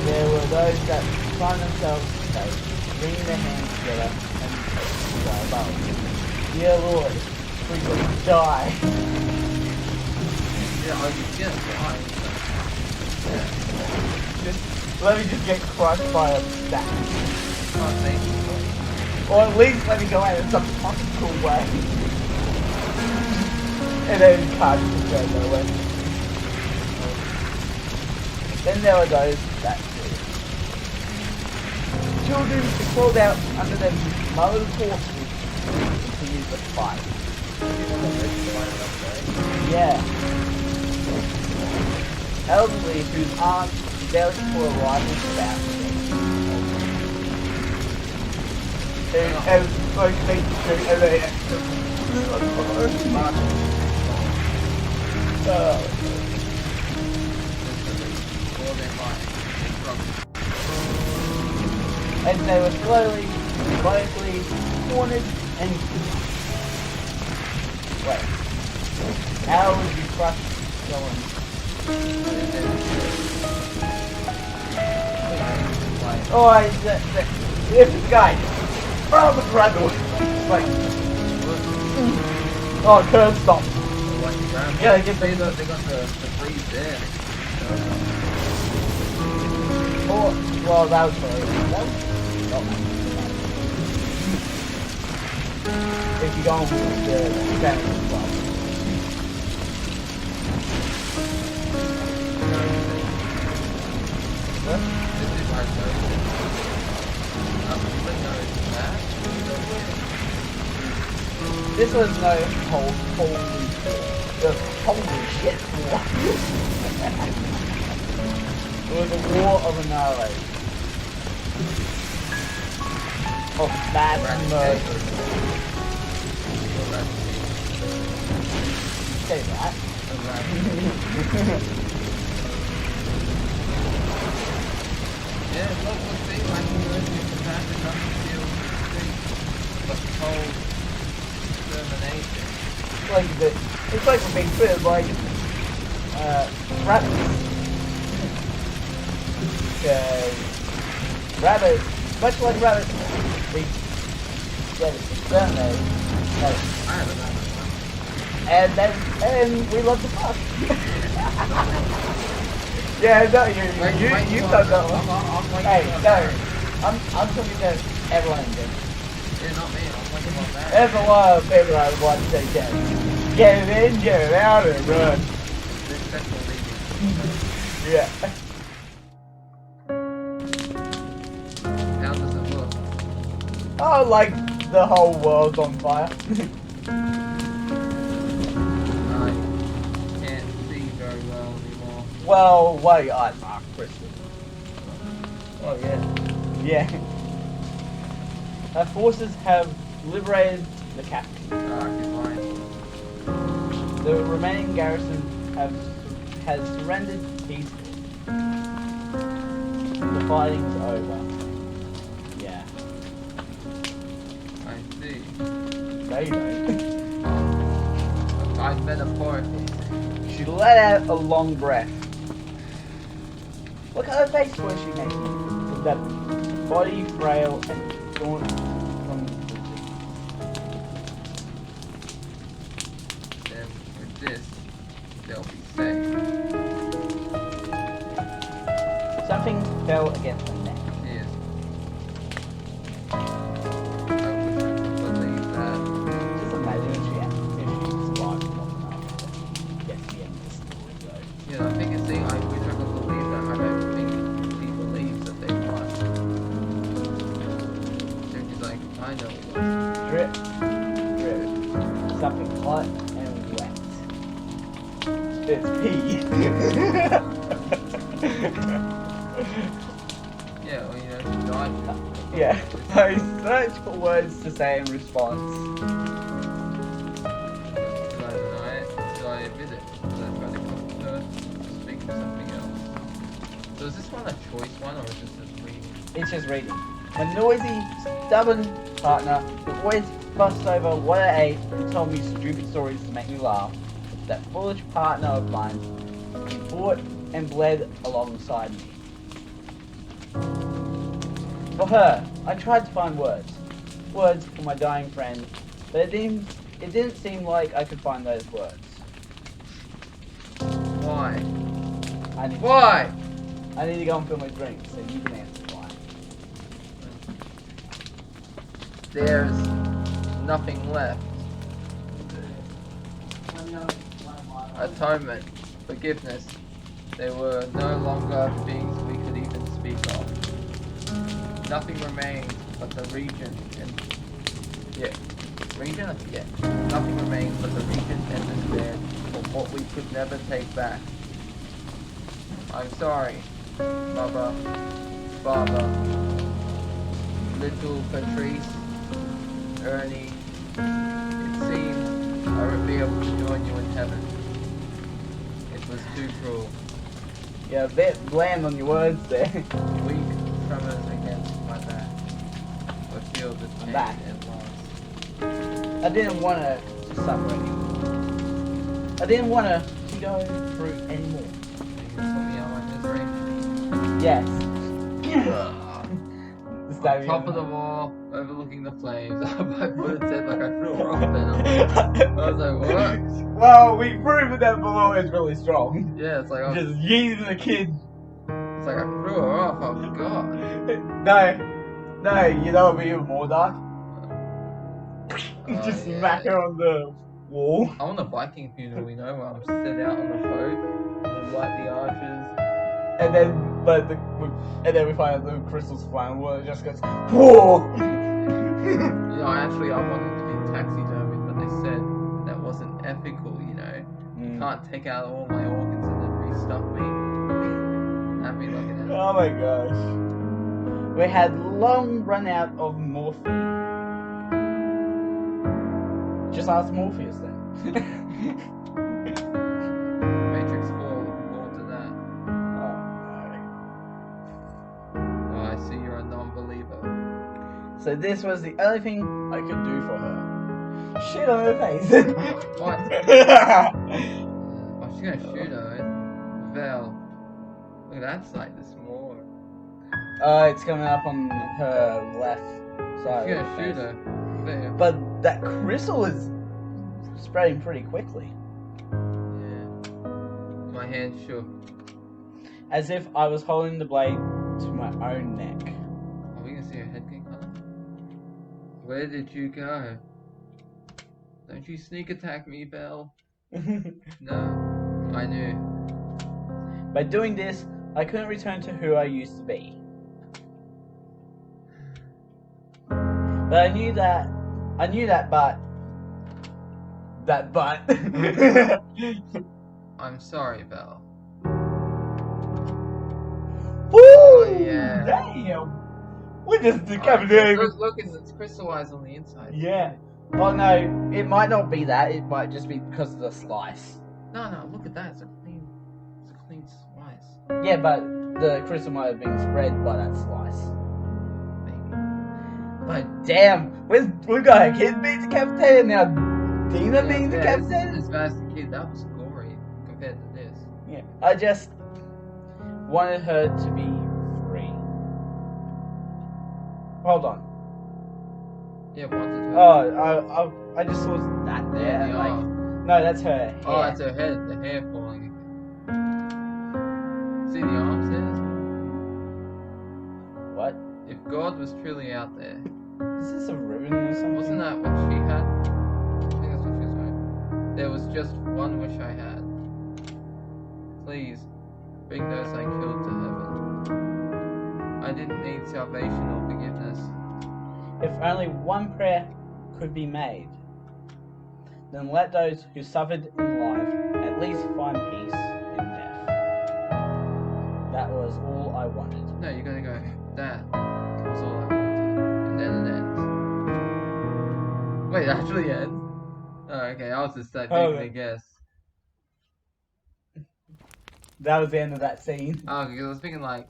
[SPEAKER 1] there were those that find themselves safe, wringing their hands together and die above. Dear Lord, we could die.
[SPEAKER 2] Yeah, I was just fine. Yeah.
[SPEAKER 1] Just let me just get crushed by a stack.
[SPEAKER 2] Oh, thank you.
[SPEAKER 1] Or at least let me go out in some fucking cool way. And then can't just go nowhere. Then there were those that did. Children who crawled out under their mother's horses continued the fight. Yeah. Elderly whose arms barely for a rifle about and like they shoot and they and they were slowly cornered and wait. How would you crush someone? Oh, this guy. Oh, the graduate. Like, oh, curb stop. Yeah, they got
[SPEAKER 2] the freeze there.
[SPEAKER 1] Oh, well, that was not if you go on with the family as well. What? This was no holy shit war. It was a war of annihilation. Of mass murder. Say that.
[SPEAKER 2] Yeah, look, we'll see, like, you know, the compassion doesn't feel big, but the whole determination.
[SPEAKER 1] It's like a big bit like rabbits. Rabbits, much like rabbits, we get exterminated.
[SPEAKER 2] I have a rabbit one.
[SPEAKER 1] And we love to fuck. Yeah, no, you don't know. Hey, no, I'm talking to everyone in this.
[SPEAKER 2] Yeah, not me, I'm talking about that.
[SPEAKER 1] There's a lot of people that want to say get it in, get it out, and run.
[SPEAKER 2] This sexual leading.
[SPEAKER 1] Yeah.
[SPEAKER 2] How does it look?
[SPEAKER 1] Oh, like the whole world's on fire.
[SPEAKER 2] I can't see very well anymore.
[SPEAKER 1] Well, wait, Mark Crystal. Oh, yeah. Yeah. Our forces have liberated the capital.
[SPEAKER 2] Fine.
[SPEAKER 1] The remaining garrison has surrendered peacefully. The fighting's over. Yeah.
[SPEAKER 2] I see.
[SPEAKER 1] No, you don't.
[SPEAKER 2] I metaphorically.
[SPEAKER 1] She let out a long breath. Look at her face where she makes with that body frail and gaunt from
[SPEAKER 2] Then with this, they'll be safe.
[SPEAKER 1] something fell against her neck.
[SPEAKER 2] Yes. I wouldn't believe that.
[SPEAKER 1] Just imagine if she survived long enough to get to the end of the story though.
[SPEAKER 2] Yeah, I think it's the I wish I could believe that. I don't think he believes that they won. So he's like, I know it was.
[SPEAKER 1] Drip. Drip. Something hot It's P.
[SPEAKER 2] Yeah, well, you know, she died.
[SPEAKER 1] Yeah, I search for words to say in response.
[SPEAKER 2] Did I deny it? Did I admit it? Did I try to comfort her? Speak of something else? So is this one a choice one, or is this just reading?
[SPEAKER 1] It's just reading. My noisy, stubborn partner who always fussed over what I ate and told me stupid stories to make me laugh. That foolish partner of mine, he fought and bled alongside me. For her, I tried to find words for my dying friend, but it didn't seem like I could find those words.
[SPEAKER 2] Why?
[SPEAKER 1] Why? I need to go and fill my drink, so you can answer why.
[SPEAKER 2] There's nothing left. Atonement, forgiveness. They were no longer things we could even speak of. Nothing remains but the region and nothing remains but the region and despair for what we could never take back. I'm sorry, Mother, Father, little Patrice, Ernie. It seems I would be able to join you in heaven. It was too cruel.
[SPEAKER 1] Yeah, a bit bland on your words there.
[SPEAKER 2] Weak tremors against my back. I feel the pain and loss.
[SPEAKER 1] I didn't want to suffer anymore. I didn't want to go through anymore.
[SPEAKER 2] You put me out of my misery.
[SPEAKER 1] Yes.
[SPEAKER 2] On top of the wall, overlooking the flames. I would have said like I flew her off then. I was like, what?
[SPEAKER 1] Well, we proved that below is really strong.
[SPEAKER 2] Yeah, it's like I was,
[SPEAKER 1] Just yeeting the kid.
[SPEAKER 2] it's like I threw her off. Oh god.
[SPEAKER 1] No, you know what would be even more dark? Just smack her on the wall.
[SPEAKER 2] I want a Viking funeral, you know, where I'm set out on the boat and light the arches.
[SPEAKER 1] And then, we find out the crystals flying. Well, it just goes, whoa.
[SPEAKER 2] You know, I wanted to be taxidermied, but they said that wasn't ethical, you know. You can't take out all my organs and then restuff me. Have me like an animal.
[SPEAKER 1] Oh my gosh. We had long run out of morphine. Just ask Morpheus then.
[SPEAKER 2] Matrix 4, more to that. Oh, I see you're a non-believer.
[SPEAKER 1] So this was the only thing I could do for her. Shit on her face.
[SPEAKER 2] What? Oh, she's gonna shoot her. Val. Look at that side, there's more.
[SPEAKER 1] It's coming up on her left side.
[SPEAKER 2] She's gonna shoot her. There.
[SPEAKER 1] But that crystal is spreading pretty quickly.
[SPEAKER 2] Yeah. My hand shook.
[SPEAKER 1] As if I was holding the blade to my own neck.
[SPEAKER 2] Are we gonna see her head get cut off? Where did you go? Don't you sneak attack me, Belle. No, I knew.
[SPEAKER 1] By doing this, I couldn't return to who I used to be. But I knew that, but...
[SPEAKER 2] I'm sorry, Belle.
[SPEAKER 1] Woo!
[SPEAKER 2] Oh, yeah.
[SPEAKER 1] Damn! We just decapitated.
[SPEAKER 2] Look, it's crystallized on the inside.
[SPEAKER 1] Yeah. Oh no, it might not be that. It might just be because of the slice.
[SPEAKER 2] No, look at that. It's a clean slice.
[SPEAKER 1] Yeah, but the crystal might have been spread by that slice.
[SPEAKER 2] Maybe.
[SPEAKER 1] But damn, we got a kid being decapitated now. Dina being decapitated.
[SPEAKER 2] As bad as the kid, that was gory compared to this.
[SPEAKER 1] Yeah, I just wanted her to be free. Hold on.
[SPEAKER 2] Yeah, wanted her.
[SPEAKER 1] Oh, I just saw that there.
[SPEAKER 2] Yeah,
[SPEAKER 1] like, no, that's her hair.
[SPEAKER 2] Oh, that's her head. The hair falling. See the arms hairs?
[SPEAKER 1] What?
[SPEAKER 2] If God was truly out there,
[SPEAKER 1] Is this a ribbon or something?
[SPEAKER 2] wasn't that what she had? I think that's what she was wearing. There was just one wish I had. Please, bring those I killed to heaven. I didn't need salvation or forgiveness.
[SPEAKER 1] If only one prayer could be made. then let those who suffered in life at least find peace in death. That was all I wanted.
[SPEAKER 2] No, you gotta go. That was all I wanted. And then it ends. Wait, it actually ends? Oh, okay, I was just taking a guess.
[SPEAKER 1] That was the end of that scene.
[SPEAKER 2] Oh, because I was thinking like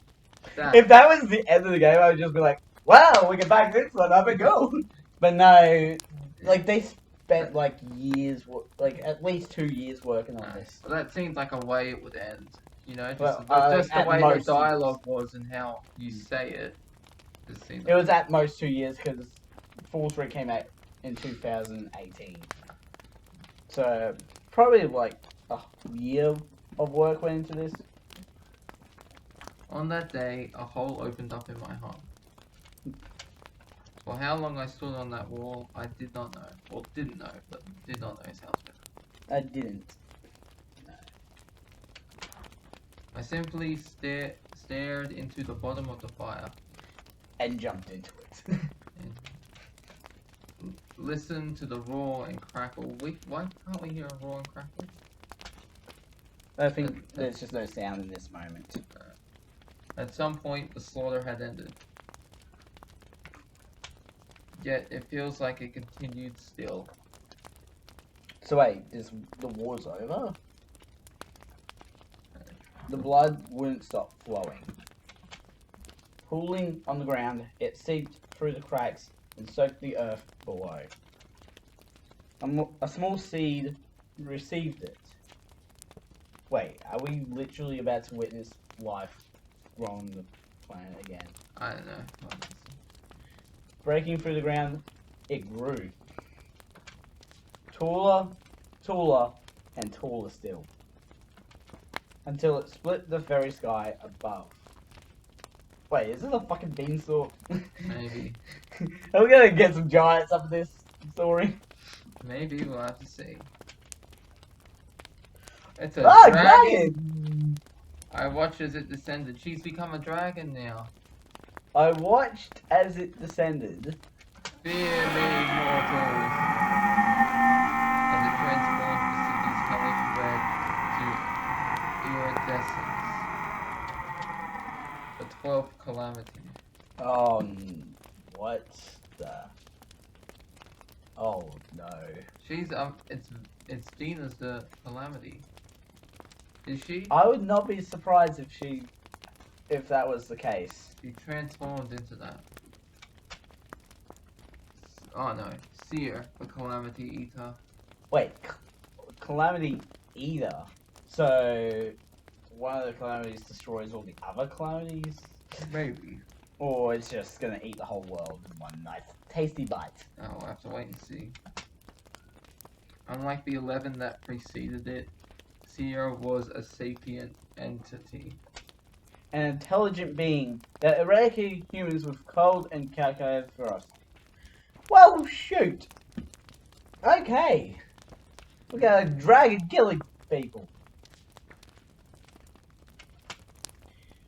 [SPEAKER 2] that.
[SPEAKER 1] If that was the end of the game, I would just be like, "Wow, we can back this one up and go." But no, like they spent like years, like at least 2 years working on this.
[SPEAKER 2] Well, that seems like a way it would end. You know, just,
[SPEAKER 1] Well,
[SPEAKER 2] just the
[SPEAKER 1] at
[SPEAKER 2] way the
[SPEAKER 1] most
[SPEAKER 2] dialogue was and how you say it. Just seems
[SPEAKER 1] It was at most 2 years because Fallstreak came out in 2018. So probably like a year of work went into this.
[SPEAKER 2] On that day, a hole opened up in my heart. For how long I stood on that wall, I did not know. Well, didn't know, but did not know sounds better.
[SPEAKER 1] I didn't. No.
[SPEAKER 2] I simply stared into the bottom of the fire.
[SPEAKER 1] And jumped into it.
[SPEAKER 2] And listened to the roar and crackle. Why can't we hear a roar and crackle?
[SPEAKER 1] I think there's just no sound in this moment.
[SPEAKER 2] At some point, the slaughter had ended. Yet, it feels like it continued still.
[SPEAKER 1] So wait, is the war's over? The blood wouldn't stop flowing. Pooling on the ground, it seeped through the cracks and soaked the earth below. A small seed received it. Wait, are we literally about to witness life grow on the planet again?
[SPEAKER 2] I don't know.
[SPEAKER 1] Breaking through the ground, it grew. Taller, taller, and taller still. Until it split the very sky above. Wait, is this a fucking beanstalk?
[SPEAKER 2] Maybe.
[SPEAKER 1] Are we gonna get some giants up in this story?
[SPEAKER 2] Maybe, we'll have to see. It's a
[SPEAKER 1] dragon!
[SPEAKER 2] I watched as it descended. She's become a dragon now.
[SPEAKER 1] I watched as it descended.
[SPEAKER 2] Fear me, mortals. As it transformed the city's hellish red to iridescence. The 12th Calamity.
[SPEAKER 1] Oh, what the? Oh no.
[SPEAKER 2] She's it's Dina's the Calamity. Is she?
[SPEAKER 1] I would not be surprised if that was the case.
[SPEAKER 2] She transformed into that. Oh no, Seer, the Calamity Eater.
[SPEAKER 1] Wait, Calamity Eater. So one of the calamities destroys all the other calamities?
[SPEAKER 2] Maybe.
[SPEAKER 1] Or it's just gonna eat the whole world in one nice tasty bite.
[SPEAKER 2] Oh, we'll have to wait and see. Unlike the 11 that preceded it, Seer was a sapient entity.
[SPEAKER 1] An intelligent being that eradicated humans with cold and calculated ferocity. Well, shoot! Okay. We got a dragon killing people.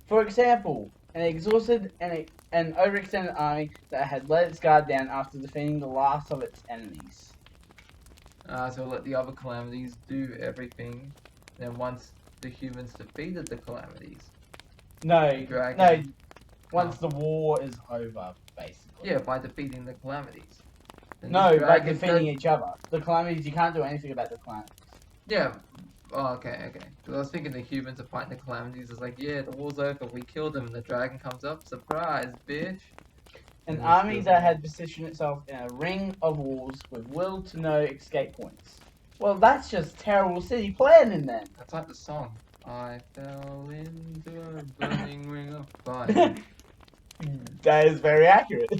[SPEAKER 1] For example, an exhausted and overextended army that had let its guard down after defeating the last of its enemies.
[SPEAKER 2] So let the other calamities do everything. Then once the humans defeated the calamities,
[SPEAKER 1] No,
[SPEAKER 2] dragon.
[SPEAKER 1] no. Once the war is over, basically.
[SPEAKER 2] Yeah, by defeating the calamities. Then
[SPEAKER 1] No,
[SPEAKER 2] the
[SPEAKER 1] by
[SPEAKER 2] dragon
[SPEAKER 1] defeating each other. The calamities, you can't do anything about the calamities.
[SPEAKER 2] Yeah. Oh, okay. Because I was thinking the humans are fighting the calamities. It's like, yeah, the war's over. We killed them, and the dragon comes up. Surprise, bitch.
[SPEAKER 1] An army that had positioned itself in a ring of walls with little to no escape points. Well, that's just terrible city planning then.
[SPEAKER 2] That's like the song. I fell into a burning ring of fire.
[SPEAKER 1] That is very accurate.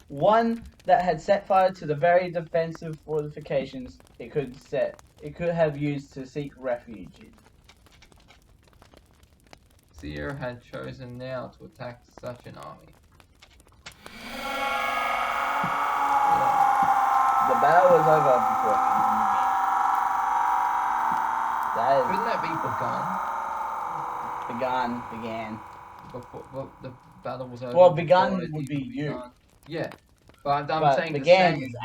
[SPEAKER 1] One that had set fire to the very defensive fortifications it could have used to seek refuge in.
[SPEAKER 2] Seer had chosen now to attack such an army.
[SPEAKER 1] The battle was over before
[SPEAKER 2] Couldn't that be
[SPEAKER 1] began.
[SPEAKER 2] before the battle was over?
[SPEAKER 1] Well,
[SPEAKER 2] before
[SPEAKER 1] begun
[SPEAKER 2] it
[SPEAKER 1] would be
[SPEAKER 2] even
[SPEAKER 1] you.
[SPEAKER 2] begun? Yeah, but I'm
[SPEAKER 1] But
[SPEAKER 2] saying
[SPEAKER 1] began
[SPEAKER 2] the
[SPEAKER 1] is
[SPEAKER 2] same.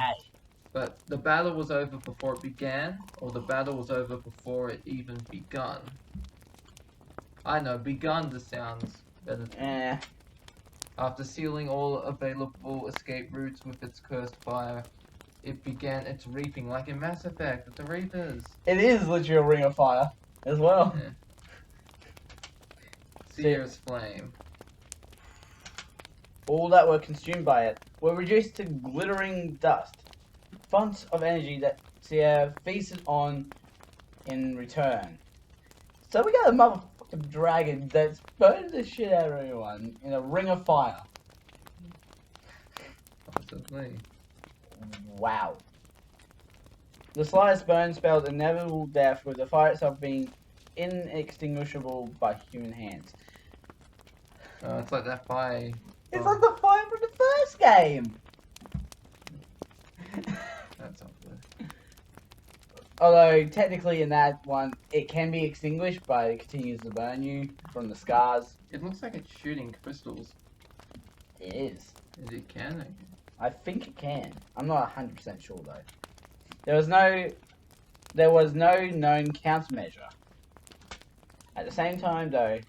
[SPEAKER 1] A.
[SPEAKER 2] But the battle was over before it began, or the battle was over before it even begun? I know, begun just sounds better to me. After sealing all available escape routes with its cursed fire, it began its reaping, like in Mass Effect with the Reapers.
[SPEAKER 1] It is literally a ring of fire as well.
[SPEAKER 2] Yeah. Seer's flame.
[SPEAKER 1] All that were consumed by it were reduced to glittering dust, fonts of energy that Sierra feasted on in return. So we got a motherfucking dragon that's burning the shit out of everyone in a ring of fire.
[SPEAKER 2] Possibly.
[SPEAKER 1] Wow. The slightest burn spelled inevitable death, with the fire itself being inextinguishable by human hands.
[SPEAKER 2] It's like that fire.
[SPEAKER 1] It's like the fire from the first game!
[SPEAKER 2] That's not good.
[SPEAKER 1] Although, technically in that one, it can be extinguished, but it continues to burn you from the scars.
[SPEAKER 2] It looks like it's shooting crystals.
[SPEAKER 1] It is.
[SPEAKER 2] It can?
[SPEAKER 1] I think it can. I'm not 100% sure though. There was no known countermeasure. At the same time though,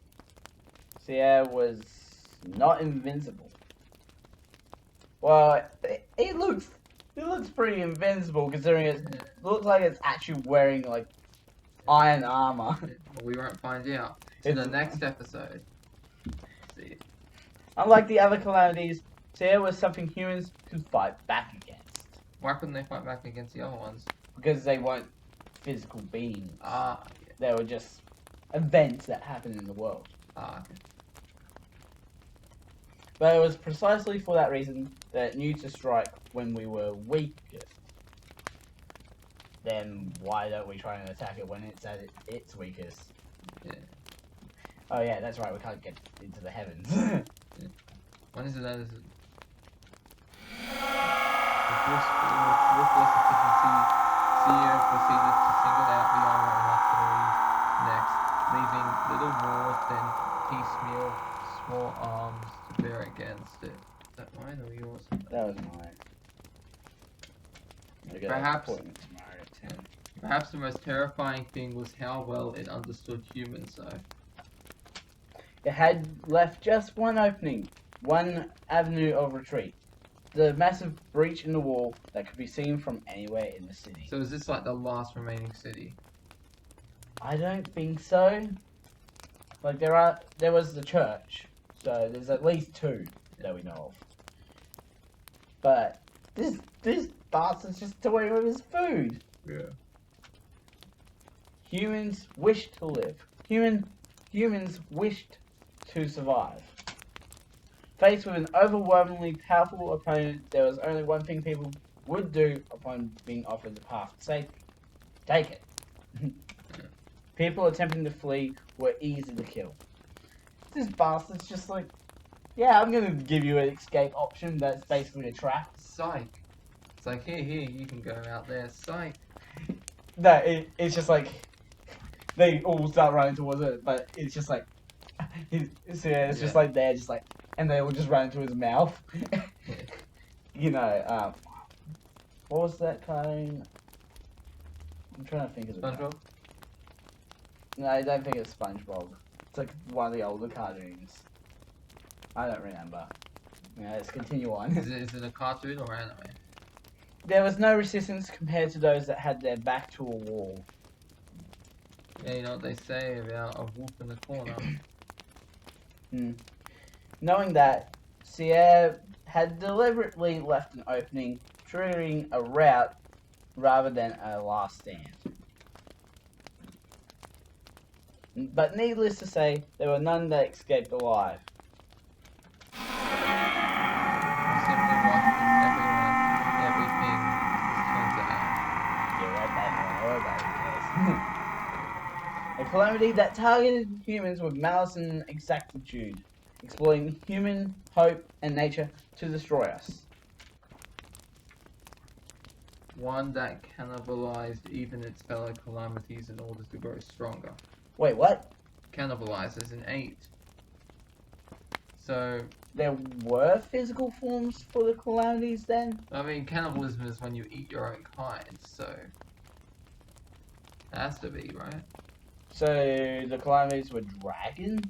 [SPEAKER 1] Sierra was not invincible. Well, it looks pretty invincible considering it looks like it's actually wearing like iron armor.
[SPEAKER 2] We won't find out in the next episode. See.
[SPEAKER 1] Unlike the other calamities, Sierra was something humans could fight back against.
[SPEAKER 2] Why couldn't they fight back against the other ones?
[SPEAKER 1] Because they weren't physical beings.
[SPEAKER 2] Yeah.
[SPEAKER 1] They were just events that happened in the world.
[SPEAKER 2] Okay.
[SPEAKER 1] But it was precisely for that reason that it knew to strike when we were weakest. Then why don't we try and attack it when it's at its weakest?
[SPEAKER 2] Yeah.
[SPEAKER 1] Oh yeah, that's right, we can't get into the heavens.
[SPEAKER 2] Yeah. When is it that? Is it? With ruthless efficiency, Sierra proceeded to single out the armor and artillery next, leaving little more than piecemeal small arms to bear against it. Is that mine or yours?
[SPEAKER 1] That was mine.
[SPEAKER 2] Perhaps the most terrifying thing was how well it understood humans, though.
[SPEAKER 1] It had left just one opening, one avenue of retreat. The massive breach in the wall that could be seen from anywhere in the city.
[SPEAKER 2] So is this like the last remaining city?
[SPEAKER 1] I don't think so. Like there was the church, so there's at least two that we know of. But this bastard's just toying with his food.
[SPEAKER 2] Yeah.
[SPEAKER 1] Humans wish to live. Humans wished to survive. Faced with an overwhelmingly powerful opponent, there was only one thing people would do upon being offered the path to safety. Take it. People attempting to flee were easy to kill. This bastard's just like, yeah, I'm gonna give you an escape option that's basically a trap.
[SPEAKER 2] Psych. It's like, here, you can go out there. Psych.
[SPEAKER 1] No, it's just like, they all start running towards it, but it's just like, just like there, just like, and they all just run into his mouth. You know, what was that cartoon? I'm trying to think of it.
[SPEAKER 2] SpongeBob?
[SPEAKER 1] No, I don't think it's SpongeBob. It's like one of the older cartoons. I don't remember. Yeah, let's continue on.
[SPEAKER 2] Is it a cartoon or anime?
[SPEAKER 1] There was no resistance compared to those that had their back to a wall.
[SPEAKER 2] Yeah, you know what they say about a wolf in the corner.
[SPEAKER 1] Knowing that, Sierra had deliberately left an opening, triggering a rout rather than a last stand. But needless to say, there were none that escaped alive.
[SPEAKER 2] Simply watching everything turns out.
[SPEAKER 1] A calamity that targeted humans with malice and exactitude, exploiting human hope and nature to destroy us.
[SPEAKER 2] One that cannibalized even its fellow calamities in order to grow stronger.
[SPEAKER 1] Wait, what?
[SPEAKER 2] Cannibalize as in ate. So
[SPEAKER 1] there were physical forms for the calamities then?
[SPEAKER 2] I mean, cannibalism is when you eat your own kind, so it has to be, right?
[SPEAKER 1] So the calamities were dragons?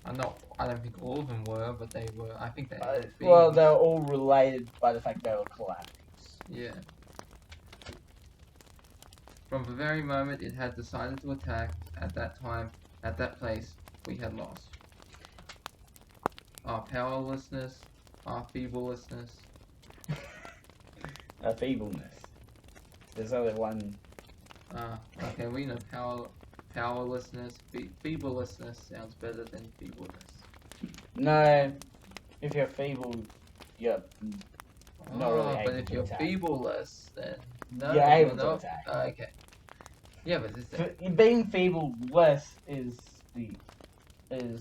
[SPEAKER 2] I don't think all of them were, but they were. I think they were beings.
[SPEAKER 1] Well, they're all related by the fact they were calamities.
[SPEAKER 2] Yeah. From the very moment it had decided to attack, at that time, at that place, we had lost. Our powerlessness, our feebleness.
[SPEAKER 1] A feebleness. There's only one.
[SPEAKER 2] Okay, we know powerlessness, feebleness sounds better than feebleness.
[SPEAKER 1] No, if you're feeble, you're not really able
[SPEAKER 2] but if
[SPEAKER 1] to
[SPEAKER 2] you're
[SPEAKER 1] attack.
[SPEAKER 2] feebleless, then no,
[SPEAKER 1] You're able to
[SPEAKER 2] not.
[SPEAKER 1] attack.
[SPEAKER 2] Okay. Yeah, but it's
[SPEAKER 1] Being feeble-less is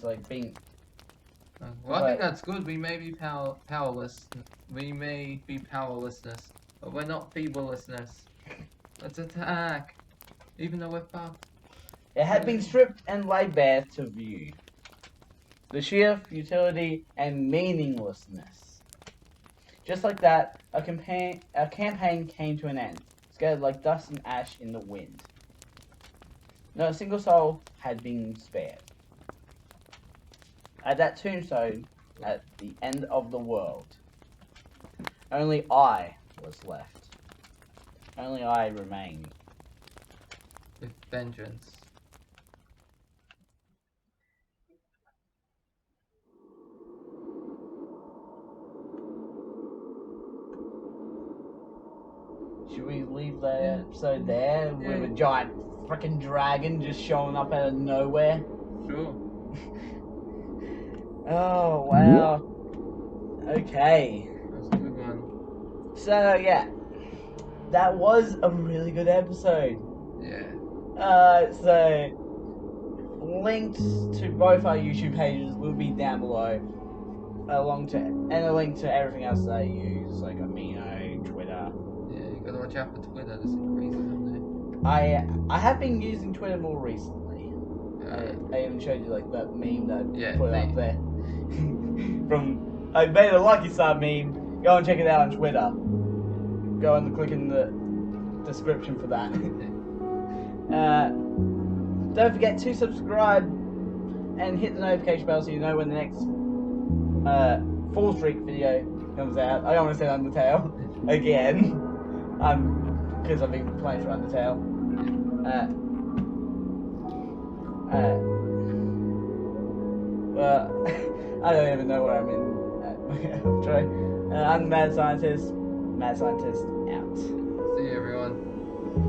[SPEAKER 1] like being.
[SPEAKER 2] well, I think that's good. We may be powerless. We may be powerlessness, but we're not feeblelessness. Let's attack, even though we're fucked.
[SPEAKER 1] It had been stripped and laid bare to view. The sheer futility and meaninglessness. Just like that, a campaign came to an end, scattered like dust and ash in the wind. Not a single soul had been spared. At that tombstone, at the end of the world, only I was left. Only I remained.
[SPEAKER 2] With vengeance.
[SPEAKER 1] Should we leave the episode there with a giant freaking dragon just showing up out of nowhere?
[SPEAKER 2] Sure.
[SPEAKER 1] Oh, wow. Okay.
[SPEAKER 2] That's a good one.
[SPEAKER 1] So, yeah. That was a really good episode.
[SPEAKER 2] Yeah.
[SPEAKER 1] So, links to both our YouTube pages will be down below. And a link to everything else that I use, like Amino, Twitter.
[SPEAKER 2] Yeah, you gotta watch out for Twitter, there's some crazy on
[SPEAKER 1] I have been using Twitter more recently.
[SPEAKER 2] there.
[SPEAKER 1] I even showed you like that meme that I
[SPEAKER 2] Yeah,
[SPEAKER 1] put up there. I made a Lucky Star meme. Go and check it out on Twitter. Go and click in the description for that. Don't forget to subscribe and hit the notification bell so you know when the next Fallstreak video comes out. I don't want to say Undertale again. Because I've been playing for Undertale. Well, I don't even know where I'm in. I'm the Mad Scientist. Mad Scientist out.
[SPEAKER 2] See you, everyone.